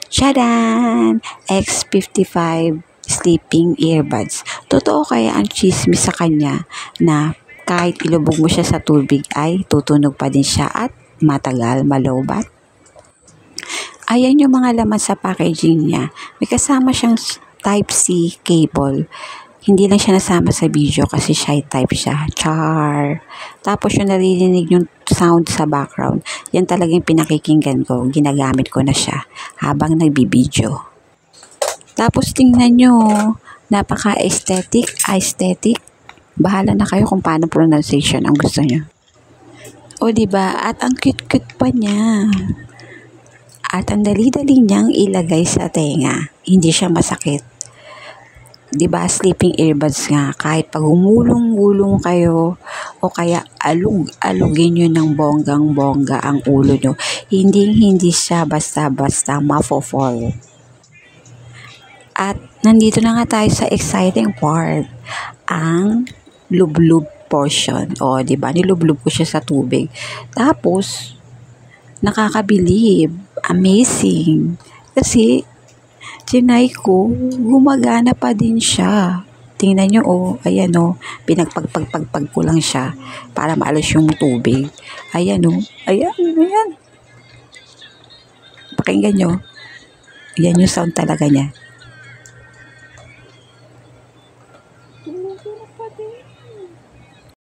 Tchadan! X55 sleeping earbuds. Totoo kaya ang chismis sa kanya na kahit ilubog mo siya sa tubig ay tutunog pa din siya at matagal malobat? Ayan yung mga laman sa packaging niya. May kasama siyang Type-C cable. Hindi lang siya nasama sa video kasi shy type siya. Char! Tapos yung naririnig yung sound sa background, yan talagang pinakikinggan ko. Ginagamit ko na siya habang nagbibideo. Tapos tingnan nyo, napaka-aesthetic. Bahala na kayo kung paano pronunciation ang gusto nyo. O diba? At ang cute-cute pa niya. At ang dali-dali niyang ilagay sa tenga. Hindi siya masakit. Diba, sleeping earbuds nga, kahit pag humulong-gulong kayo o kaya alugin nyo ng bonggang-bongga ang ulo nyo, hindi siya basta-basta mafo-fall. At nandito na nga tayo sa exciting part, ang lublub portion. O, diba, nilublub ko siya sa tubig. Tapos, nakakabilib, amazing, kasi tinay ko, gumagana pa din siya. Tingnan nyo, ayan pinagpagpagpag ko lang siya para maalis yung tubig. Ayan ayan. Pakinggan nyo. Ayan yung sound talaga niya.